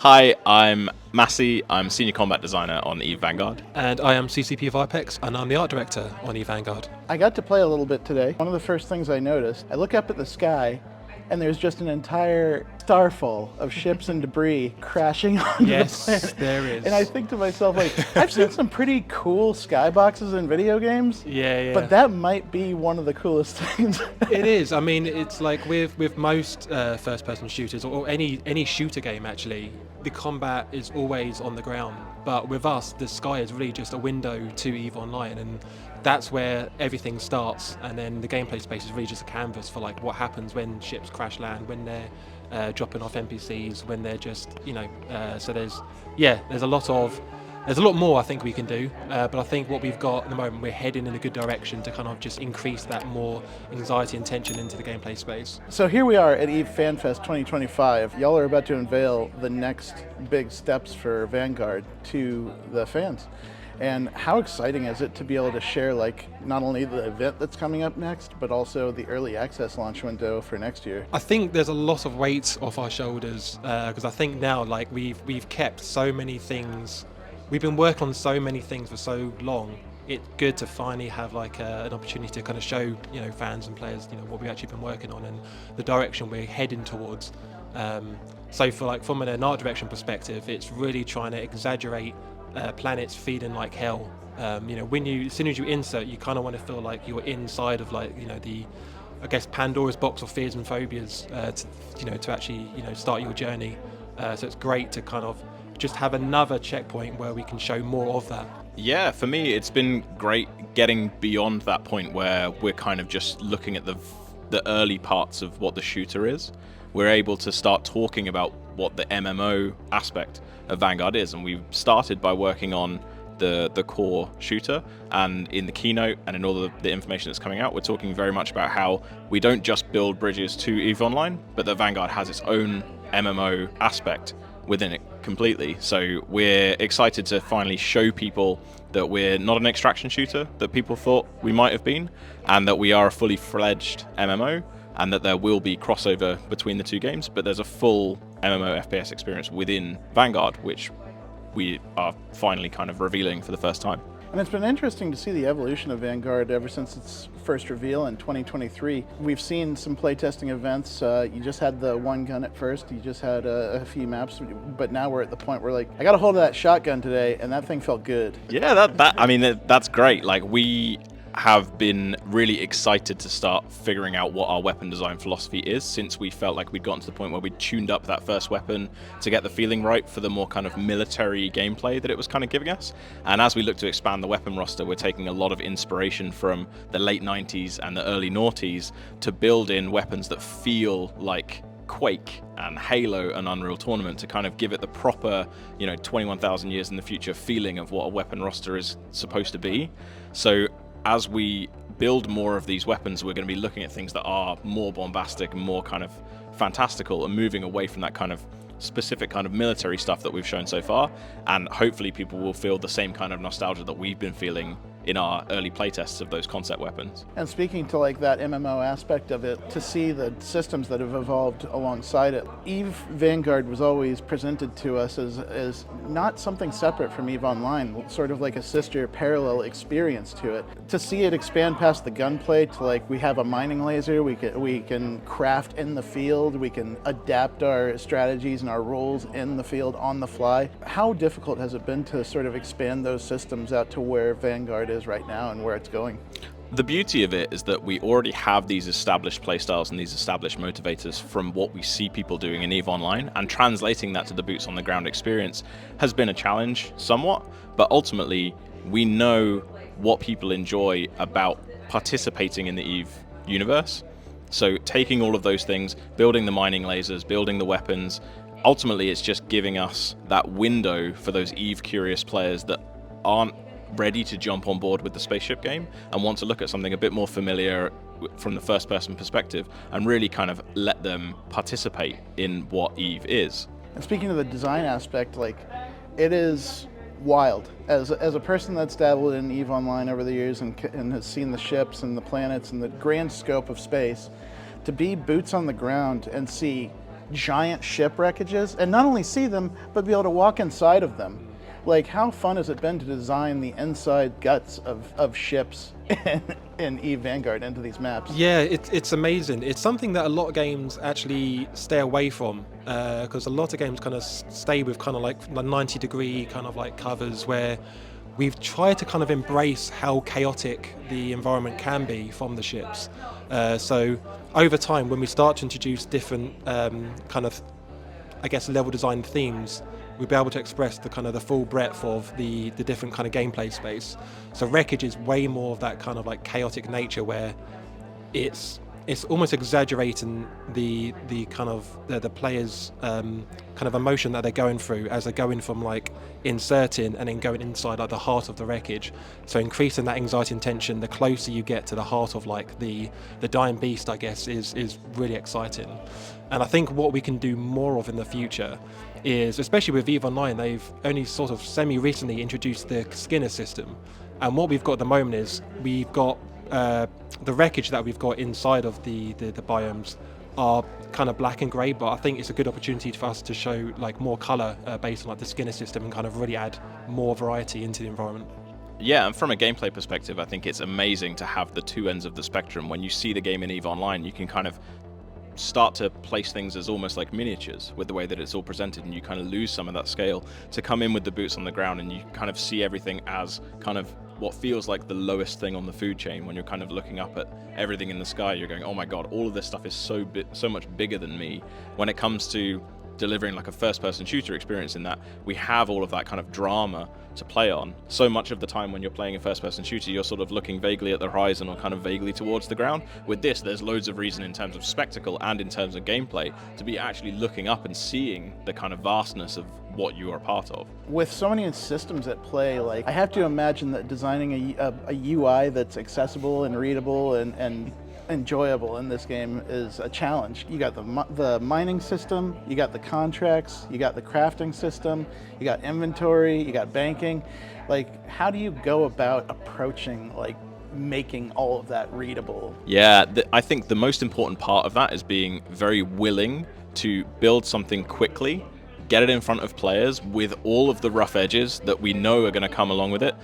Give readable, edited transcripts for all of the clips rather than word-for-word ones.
Hi, I'm Massey. I'm Senior Combat Designer on EVE Vanguard. And I am CCP of Apex, and I'm the Art Director on EVE Vanguard. I got to play a little bit today. One of the first things I noticed, I look up at the sky, and there's just an entire starfall of ships and debris crashing onto the planet. Yes, there is. And I think to myself, like, I've seen some pretty cool skyboxes in video games. Yeah. But that might be one of the coolest things. It is. I mean, it's like with most first-person shooters, or any shooter game actually, the combat is always on the ground. But with us, the sky is really just a window to EVE Online, and that's where everything starts. And then the gameplay space is really just a canvas for like what happens when ships crash land, when they're dropping off NPCs, when they're just so there's a lot more I think we can do, but I think what we've got at the moment, we're heading in a good direction to kind of just increase that more anxiety and tension into the gameplay space. So here we are at EVE FanFest 2025. Y'all are about to unveil the next big steps for Vanguard to the fans. And how exciting is it to be able to share like not only the event that's coming up next, but also the early access launch window for next year? I think there's a lot of weight off our shoulders because I think now like we've kept so many things. We've been working on so many things for so long. It's good to finally have like an opportunity to kind of show fans and players what we've actually been working on and the direction we're heading towards. So from an art direction perspective, it's really trying to exaggerate planets feeling like hell. As soon as you insert, you kind of want to feel like you're inside of I guess Pandora's box of fears and phobias to actually start your journey. So it's great to kind of just have another checkpoint where we can show more of that. Yeah, for me, it's been great getting beyond that point where we're kind of just looking at the early parts of what the shooter is. We're able to start talking about what the MMO aspect of Vanguard is, and we've started by working on the core shooter, and in the keynote and in all the information that's coming out, we're talking very much about how we don't just build bridges to EVE Online, but that Vanguard has its own MMO aspect within it completely. So we're excited to finally show people that we're not an extraction shooter that people thought we might have been, and that we are a fully fledged MMO, and that there will be crossover between the two games, but there's a full MMO FPS experience within Vanguard, which we are finally kind of revealing for the first time. And it's been interesting to see the evolution of Vanguard ever since its first reveal in 2023. We've seen some playtesting events. You just had the one gun at first. You just had a few maps, but now we're at the point where like, I got a hold of that shotgun today, and that thing felt good. Yeah, that's great. Like, we have been really excited to start figuring out what our weapon design philosophy is, since we felt like we'd gotten to the point where we'd tuned up that first weapon to get the feeling right for the more kind of military gameplay that it was kind of giving us. And as we look to expand the weapon roster, we're taking a lot of inspiration from the late 90s and the early noughties to build in weapons that feel like Quake and Halo and Unreal Tournament, to kind of give it the proper 21,000 years in the future feeling of what a weapon roster is supposed to be. So as we build more of these weapons, we're going to be looking at things that are more bombastic and more kind of fantastical, and moving away from that kind of specific kind of military stuff that we've shown so far. And hopefully people will feel the same kind of nostalgia that we've been feeling in our early playtests of those concept weapons. And speaking to like that MMO aspect of it, to see the systems that have evolved alongside it, EVE Vanguard was always presented to us as not something separate from EVE Online, sort of like a sister parallel experience to it. To see it expand past the gunplay to like, we have a mining laser, we can craft in the field, we can adapt our strategies and our roles in the field on the fly. How difficult has it been to sort of expand those systems out to where Vanguard is right now and where it's going? The beauty of it is that we already have these established playstyles and these established motivators from what we see people doing in EVE Online, and translating that to the boots on the ground experience has been a challenge somewhat, but ultimately we know what people enjoy about participating in the EVE universe. So taking all of those things, building the mining lasers, building the weapons, ultimately it's just giving us that window for those EVE curious players that aren't ready to jump on board with the spaceship game and want to look at something a bit more familiar from the first person perspective, and really kind of let them participate in what EVE is. And speaking of the design aspect, like, it is wild. As a person that's dabbled in EVE Online over the years and has seen the ships and the planets and the grand scope of space, to be boots on the ground and see giant ship wreckages and not only see them, but be able to walk inside of them. Like, how fun has it been to design the inside guts of ships in EVE Vanguard into these maps? Yeah, it's amazing. It's something that a lot of games actually stay away from, because a lot of games kind of stay with kind of like 90-degree kind of like covers where we've tried to kind of embrace how chaotic the environment can be from the ships. So over time, when we start to introduce different kind of, I guess, level design themes, we'll be able to express the kind of the full breadth of the different kind of gameplay space. So Wreckage is way more of that kind of like chaotic nature where it's almost exaggerating the kind of the players' kind of emotion that they're going through as they're going from like inserting and then going inside like the heart of the wreckage. So increasing that anxiety and tension, the closer you get to the heart of like the dying beast, I guess, is really exciting. And I think what we can do more of in the future is, especially with EVE Online, they've only sort of semi-recently introduced the Skinner system. And what we've got at the moment is we've got the wreckage that we've got inside of the biomes are kind of black and grey, but I think it's a good opportunity for us to show like more colour based on like the Skinner system and kind of really add more variety into the environment. Yeah, and from a gameplay perspective, I think it's amazing to have the two ends of the spectrum. When you see the game in EVE Online, you can kind of start to place things as almost like miniatures with the way that it's all presented, and you kind of lose some of that scale to come in with the boots on the ground, and you kind of see everything as kind of what feels like the lowest thing on the food chain. When you're kind of looking up at everything in the sky, you're going, oh my god, all of this stuff is so much bigger than me. When it comes to delivering like a first-person shooter experience in that, we have all of that kind of drama to play on. So much of the time when you're playing a first-person shooter, you're sort of looking vaguely at the horizon or kind of vaguely towards the ground. With this, there's loads of reason in terms of spectacle and in terms of gameplay to be actually looking up and seeing the kind of vastness of what you are a part of. With so many systems at play, like, I have to imagine that designing a UI that's accessible and readable and enjoyable in this game is a challenge. You got the mining system, you got the contracts, you got the crafting system, you got inventory, you got banking. Like, how do you go about approaching like making all of that readable? Yeah, I think the most important part of that is being very willing to build something quickly, get it in front of players with all of the rough edges that we know are going to come along with it,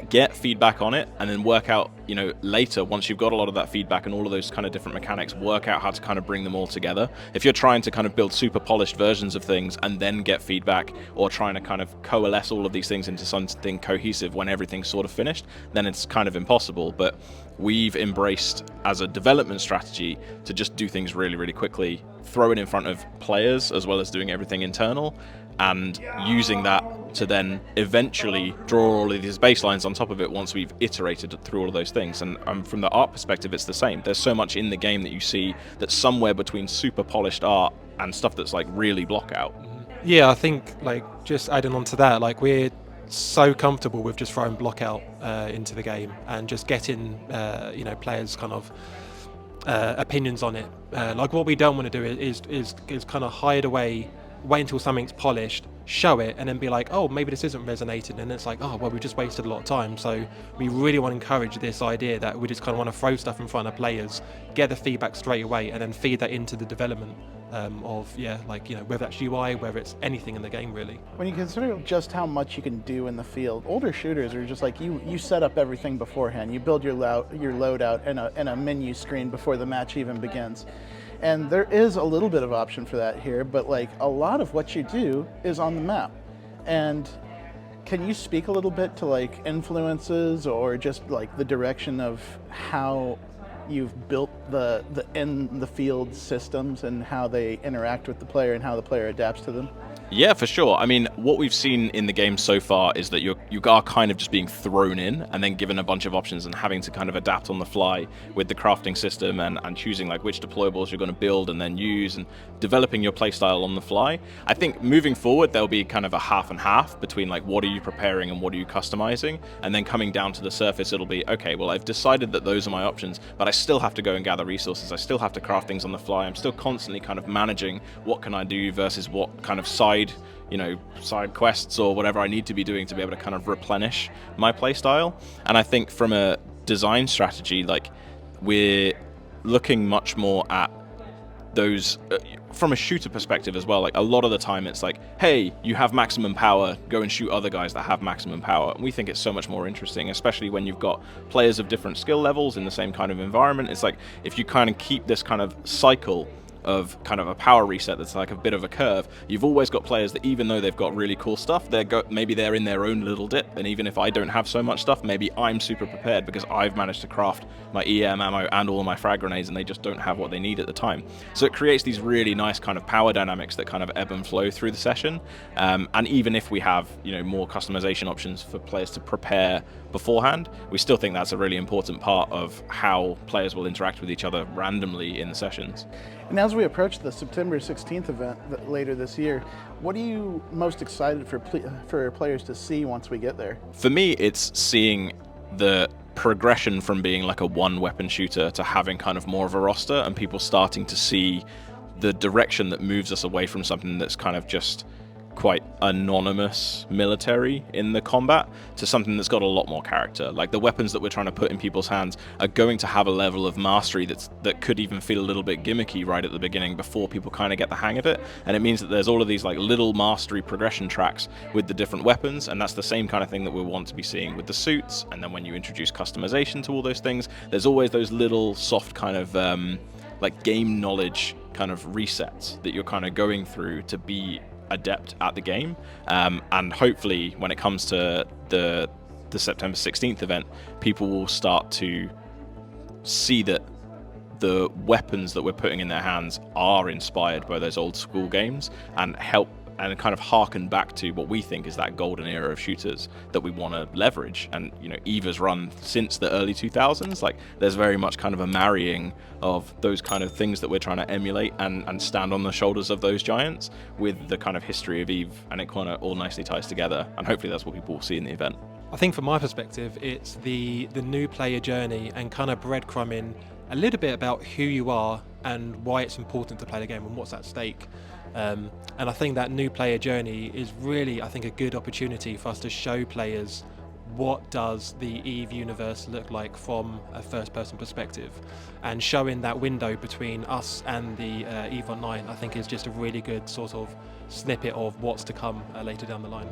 get feedback on it, and then work out, you know, later, once you've got a lot of that feedback and all of those kind of different mechanics, work out how to kind of bring them all together. If you're trying to kind of build super polished versions of things and then get feedback, or trying to kind of coalesce all of these things into something cohesive when everything's sort of finished, then it's kind of impossible. But we've embraced as a development strategy to just do things really, really quickly, throw it in front of players as well as doing everything internal, and using that to then eventually draw all of these baselines on top of it once we've iterated through all of those things. And from the art perspective, it's the same. There's so much in the game that you see that's somewhere between super polished art and stuff that's like really block out. Yeah, I think like just adding on to that, like we're so comfortable with just throwing block out into the game and just getting you know, players kind of opinions on it. Like what we don't want to do is kind of hide away, wait until something's polished, show it, and then be like, oh, maybe this isn't resonating, and it's like, oh, well, we just wasted a lot of time. So we really want to encourage this idea that we just kind of want to throw stuff in front of players, get the feedback straight away, and then feed that into the development of, yeah, like, you know, whether that's UI, whether it's anything in the game, really. When you consider just how much you can do in the field, older shooters are just like, you set up everything beforehand. You build your loadout in a menu screen before the match even begins. And there is a little bit of option for that here, but like a lot of what you do is on the map. And can you speak a little bit to like influences or just like the direction of how you've built the in the field systems and how they interact with the player and how the player adapts to them? Yeah, for sure. I mean, what we've seen in the game so far is that you are kind of just being thrown in and then given a bunch of options and having to kind of adapt on the fly with the crafting system and choosing like which deployables you're going to build and then use, and developing your playstyle on the fly. I think moving forward, there'll be kind of a half and half between like what are you preparing and what are you customizing, and then coming down to the surface, it'll be, okay, well, I've decided that those are my options, but I still have to go and gather resources. I still have to craft things on the fly. I'm still constantly kind of managing what can I do versus what kind of side quests or whatever I need to be doing to be able to kind of replenish my playstyle. And I think from a design strategy, like, we're looking much more at those from a shooter perspective as well. Like a lot of the time it's like, hey, you have maximum power, go and shoot other guys that have maximum power. And we think it's so much more interesting, especially when you've got players of different skill levels in the same kind of environment. It's like if you kind of keep this kind of cycle of kind of a power reset that's like a bit of a curve, you've always got players that even though they've got really cool stuff, maybe they're in their own little dip, and even if I don't have so much stuff, maybe I'm super prepared because I've managed to craft my EM ammo and all my frag grenades, and they just don't have what they need at the time. So it creates these really nice kind of power dynamics that kind of ebb and flow through the session, and even if we have, you know, more customization options for players to prepare beforehand, we still think that's a really important part of how players will interact with each other randomly in the sessions. And as we approach the September 16th event later this year, what are you most excited for players to see once we get there? For me, it's seeing the progression from being like a one-weapon shooter to having kind of more of a roster, and people starting to see the direction that moves us away from something that's kind of just quite anonymous military in the combat to something that's got a lot more character. Like the weapons that we're trying to put in people's hands are going to have a level of mastery that could even feel a little bit gimmicky right at the beginning before people kind of get the hang of it. And it means that there's all of these like little mastery progression tracks with the different weapons, and that's the same kind of thing that we want to be seeing with the suits. And then when you introduce customization to all those things, there's always those little soft kind of like game knowledge kind of resets that you're kind of going through to be adept at the game, and hopefully when it comes to the September 16th event, people will start to see that the weapons that we're putting in their hands are inspired by those old school games and help and kind of harken back to what we think is that golden era of shooters that we want to leverage. And you know, EVA's run since the early 2000s, like there's very much kind of a marrying of those kind of things that we're trying to emulate and stand on the shoulders of those giants with the kind of history of EVE, and it kind of all nicely ties together, and hopefully that's what people will see in the event. I think from my perspective, it's the new player journey and kind of breadcrumbing a little bit about who you are and why it's important to play the game and what's at stake. And I think that new player journey is really, I think, a good opportunity for us to show players what does the EVE universe look like from a first-person perspective, and showing that window between us and the EVE Online, I think, is just a really good sort of snippet of what's to come later down the line.